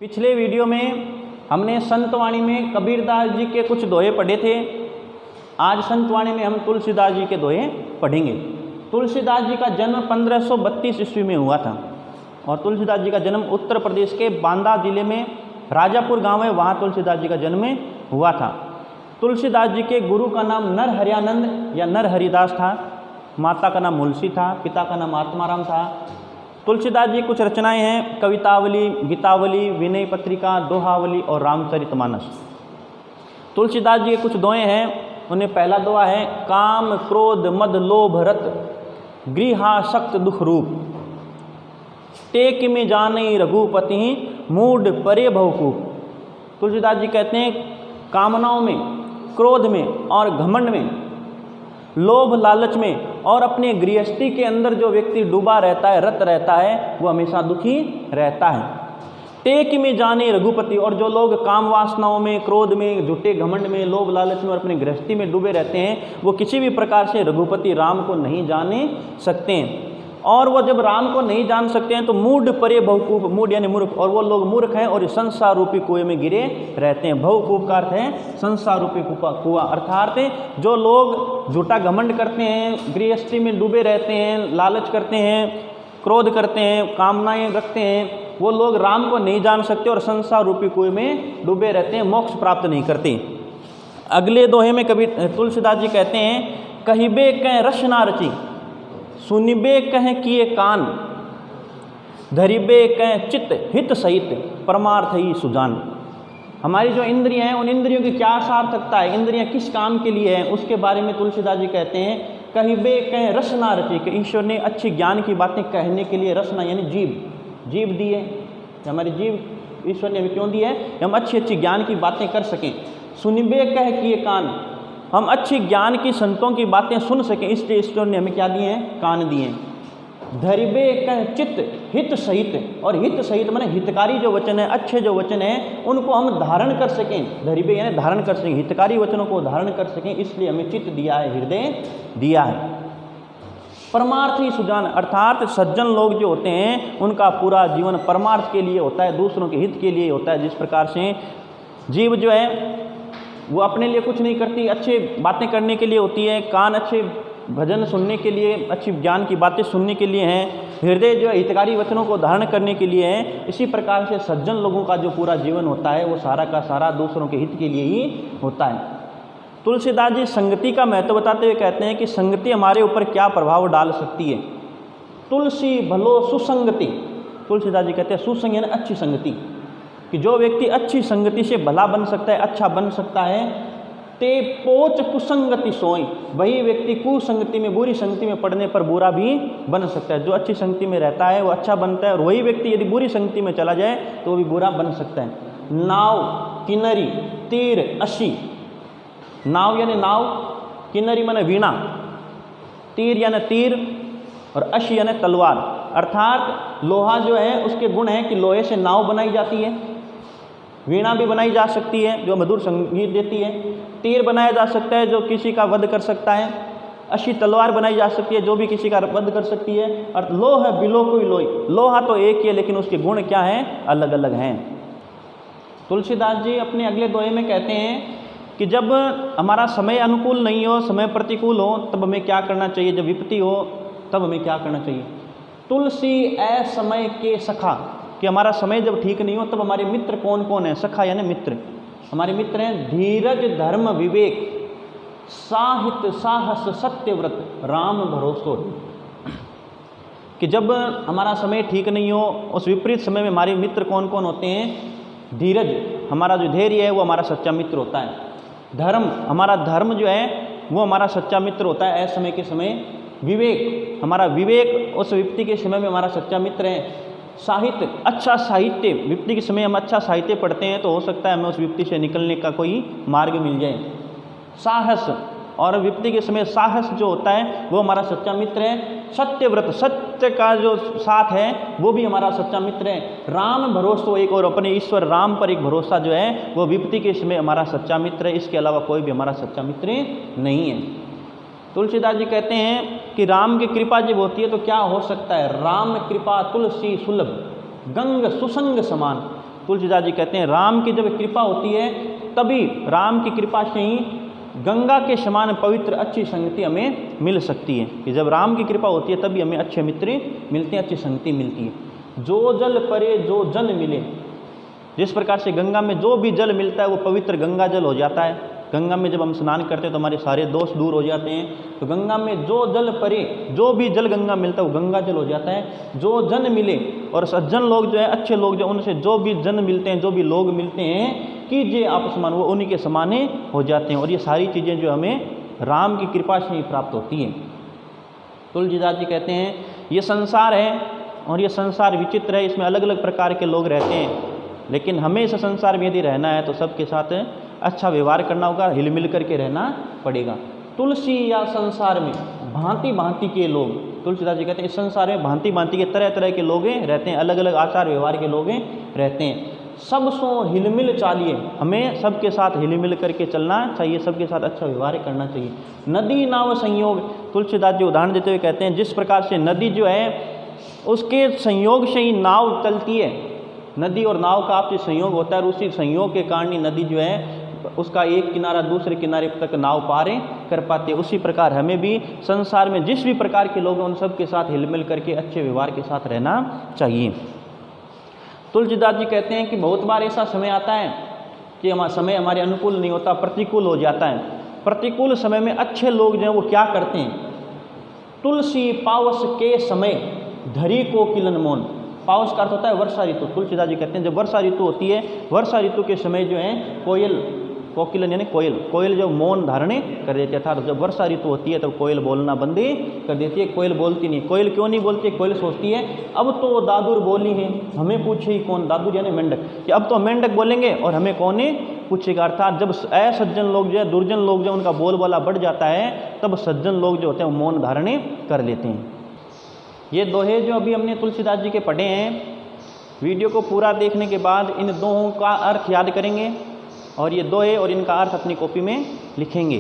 पिछले वीडियो में हमने संतवाणी में कबीरदास जी के कुछ दोहे पढ़े थे। आज संतवाणी में हम तुलसीदास जी के दोहे पढ़ेंगे। तुलसीदास जी का जन्म 1532 ईस्वी में हुआ था और तुलसीदास जी का जन्म उत्तर प्रदेश के बांदा जिले में राजापुर गांव है, वहाँ तुलसीदास जी का जन्म हुआ था। तुलसीदास जी के गुरु का नाम नरहरियानंद या नरहरिदास था, माता का नाम मुलसी था, पिता का नाम आत्माराम था। तुलसीदास जी कुछ रचनाएं हैं, कवितावली, गीतावली, विनय पत्रिका, दोहावली और रामचरितमानस। तुलसीदास जी के कुछ दोहे हैं, उन्हें पहला दोहा है, काम क्रोध मद लोभ रत गृहासक्त दुख रूप, टेक में जाने रघुपति मूड परे भवकूप। तुलसीदास जी कहते हैं कामनाओं में, क्रोध में और घमंड में, लोभ लालच में और अपने गृहस्थी के अंदर जो व्यक्ति डूबा रहता है, रत रहता है, वो हमेशा दुखी रहता है। टेक में जाने रघुपति, और जो लोग काम वासनाओं में, क्रोध में, झूठे घमंड में, लोभ लालच में और अपने गृहस्थी में डूबे रहते हैं, वो किसी भी प्रकार से रघुपति राम को नहीं जाने सकते हैं। और वो जब राम को नहीं जान सकते हैं तो मूढ़ परे भवकूप, मूढ़ यानी मूर्ख, और वो लोग मूर्ख हैं और संसार रूपी कुएं में गिरे रहते हैं। भवकूप का अर्थ है संसार रूपी कुआं, अर्थात जो लोग झूठा घमंड करते हैं, गृहस्थी में डूबे रहते हैं, लालच करते हैं, क्रोध करते हैं, कामनाएं रखते हैं, वो लोग राम को नहीं जान सकते और संसार रूपी कुएं में डूबे रहते हैं, मोक्ष प्राप्त नहीं करते। अगले दोहे में कभी तुलसीदास जी कहते हैं, कहिबे कह रस ना रची, सुनिबे कह किए कान, धरिबे कह चित्त हित सहित, परमार्थ ही सुजान। हमारी जो इंद्रियां हैं, उन इंद्रियों की क्या सार्थकता है, इंद्रियां किस काम के लिए हैं, उसके बारे में तुलसीदास जी कहते हैं, कहिबे कह रस ना रची, कि ईश्वर ने अच्छी ज्ञान की बातें कहने के लिए रसना यानी जीव दी है। हमारी जीव ईश्वर ने हमें क्यों दी है, हम अच्छी अच्छी ज्ञान की बातें कर सकें। सुनिबे कह किए कान, हम अच्छी ज्ञान की संतों की बातें सुन सकें, इसलिए ईश्वर ने हमें क्या दिए हैं, कान दिए हैं। धरिबे कह चित्त हित सहित, और हित सहित माने हितकारी जो वचन है, अच्छे जो वचन है, उनको हम धारण कर सकें। धरिबे यानी धारण कर सकें, हितकारी वचनों को धारण कर सकें, इसलिए हमें चित्त दिया है, हृदय दिया है। परमार्थ ही सुजान, अर्थात सज्जन लोग जो होते हैं उनका पूरा जीवन परमार्थ के लिए होता है, दूसरों के हित के लिए होता है। जिस प्रकार से जीव जो है वो अपने लिए कुछ नहीं करती, अच्छे बातें करने के लिए होती है, कान अच्छे भजन सुनने के लिए, अच्छी ज्ञान की बातें सुनने के लिए हैं, हृदय जो है हितकारी वचनों को धारण करने के लिए है। इसी प्रकार से सज्जन लोगों का जो पूरा जीवन होता है वो सारा का सारा दूसरों के हित के लिए ही होता है। तुलसीदास जी संगति का महत्व बताते हुए कहते हैं कि संगति हमारे ऊपर क्या प्रभाव डाल सकती है। तुलसी भलो सुसंगति, तुलसीदास जी कहते हैं सुसंग यानी अच्छी संगति, कि जो व्यक्ति अच्छी संगति से भला बन सकता है, अच्छा बन सकता है। ते पोच कुसंगति सोई, वही व्यक्ति कुसंगति में, बुरी संगति में पड़ने पर बुरा भी बन सकता है। जो अच्छी संगति में रहता है वो अच्छा बनता है, और वही व्यक्ति यदि बुरी संगति में चला जाए तो वो भी बुरा बन सकता है। नाव किन्नरी तीर अशी, नाव यानी नाव, किन्नरी माने वीणा, तीर यानी तीर और अशी यानी तलवार। अर्थात लोहा जो है उसके गुण है कि लोहे से नाव बनाई जाती है, वीणा भी बनाई जा सकती है जो मधुर संगीत देती है, तीर बनाया जा सकता है जो किसी का वध कर सकता है, अशी तलवार बनाई जा सकती है जो भी किसी का वध कर सकती है। और लोह बिलो कोई लोई, लोहा तो एक ही है लेकिन उसके गुण क्या हैं, अलग अलग हैं। तुलसीदास जी अपने अगले दोहे में कहते हैं कि जब हमारा समय अनुकूल नहीं हो, समय प्रतिकूल हो, तब हमें क्या करना चाहिए, जब विपत्ति हो तब हमें क्या करना चाहिए। तुलसी ऐ समय के सखा, कि हमारा समय जब ठीक नहीं हो तब हमारे मित्र कौन कौन है। सखा यानी मित्र, हमारे मित्र हैं धीरज धर्म विवेक, साहित्य साहस सत्यव्रत, राम भरोसो। कि जब हमारा समय ठीक नहीं हो, उस विपरीत समय में हमारे मित्र कौन कौन होते हैं। धीरज, हमारा जो धैर्य है वो हमारा सच्चा मित्र होता है। धर्म, हमारा धर्म जो है वो हमारा सच्चा मित्र होता है ऐसे समय के समय। विवेक, हमारा विवेक उस विपत्ति के समय में हमारा सच्चा मित्र है। साहित्य, अच्छा साहित्य, विपत्ति के समय हम अच्छा साहित्य पढ़ते हैं तो हो सकता है हमें उस विपत्ति से निकलने का कोई मार्ग मिल जाए। साहस, और विपत्ति के समय साहस जो होता है वो हमारा सच्चा मित्र है। सत्यव्रत, सत्य का जो साथ है वो भी हमारा सच्चा मित्र है। राम भरोसा, एक और अपने ईश्वर राम पर एक भरोसा जो है वो विपत्ति के समय हमारा सच्चा मित्र है। इसके अलावा कोई भी हमारा सच्चा मित्र नहीं है। तुलसीदास जी कहते हैं कि राम की कृपा जब होती है तो क्या हो सकता है। राम कृपा तुलसी सुलभ, गंग सुसंग समान, तुलसीदास जी कहते हैं राम की जब कृपा होती है तभी राम की कृपा से ही गंगा के समान पवित्र अच्छी संगति हमें मिल सकती है, कि जब राम की कृपा होती है तभी हमें अच्छे मित्र मिलते हैं, अच्छी संगति मिलती है। जो जल परे जो जल मिले, जिस प्रकार से गंगा में जो भी जल मिलता है वो पवित्र गंगा जल हो जाता है। गंगा में जब हम स्नान करते हैं तो हमारे सारे दोष दूर हो जाते हैं। तो गंगा में जो जल परे, जो भी जल गंगा मिलता है वो गंगा जल हो जाता है। जो जन मिले, और सज्जन लोग जो है, अच्छे लोग जो, उनसे जो भी जन मिलते हैं, जो भी लोग मिलते हैं, कीजिए आप समान, वो उन्हीं के समाने हो जाते हैं। और ये सारी चीज़ें जो हमें राम की कृपा से ही प्राप्त होती हैं। तुलसीदास जी कहते हैं ये संसार है और ये संसार विचित्र है, इसमें अलग अलग प्रकार के लोग रहते हैं, लेकिन हमें इस संसार में यदि रहना है तो सबके साथ अच्छा व्यवहार करना होगा, हिल मिल करके रहना पड़ेगा। तुलसी या संसार में भांति भांति के लोग, तुलसीदास जी कहते हैं इस संसार में भांति भांति के तरह तरह के लोग रहते हैं, अलग अलग आचार व्यवहार के लोग रहते हैं। सब सो हिलमिल चालिए, हमें सबके साथ हिल मिल करके चलना चाहिए, सबके साथ अच्छा व्यवहार करना चाहिए। नदी नाव संयोग, तुलसीदास जी उदाहरण देते हुए कहते हैं जिस प्रकार से नदी जो है उसके संयोग से ही नाव चलती है, नदी और नाव का आपसी संयोग होता है, और उसी संयोग के कारण ही नदी जो है उसका एक किनारा दूसरे किनारे तक नाव पार कर पाते हैं। उसी प्रकार हमें भी संसार में जिस भी प्रकार के लोग हैं उन सब के साथ हिलमिल करके अच्छे व्यवहार के साथ रहना चाहिए। तुलसीदास जी कहते हैं कि बहुत बार ऐसा समय आता है कि समय हमारे अनुकूल नहीं होता, प्रतिकूल हो जाता है। प्रतिकूल समय में अच्छे लोग जो हैं वो क्या करते हैं, तुलसी पावस के समय धरी को किलन मौन, पावस का अर्थ होता है वर्षा ऋतु। तुलसीदास जी कहते हैं जब वर्षा ऋतु होती है, वर्षा ऋतु के समय जो है कोयल, कोकिलन यानी कोयल जो मौन धारणे कर देती है, अर्थात जब वर्षा ऋतु होती है तब तो कोयल बोलना बंद कर देती है। कोयल बोलती नहीं, कोयल क्यों नहीं बोलती है? कोयल सोचती है अब तो दादुर बोली है, हमें पूछे ही कौन, दादुर यानी मेंढक, कि अब तो मेंढक बोलेंगे और हमें कौन पूछेगा। अर्थात जब असज्जन लोग जो है, दुर्जन लोग जो उनका बोलबाला बढ़ जाता है, तब सज्जन लोग जो होते हैं वो मौन धारणे कर लेते हैं। ये दोहे जो अभी हमने तुलसीदास जी के पढ़े हैं, वीडियो को पूरा देखने के बाद इन दोहों का अर्थ याद करेंगे और ये दोहे और इनका अर्थ अपनी कॉपी में लिखेंगे।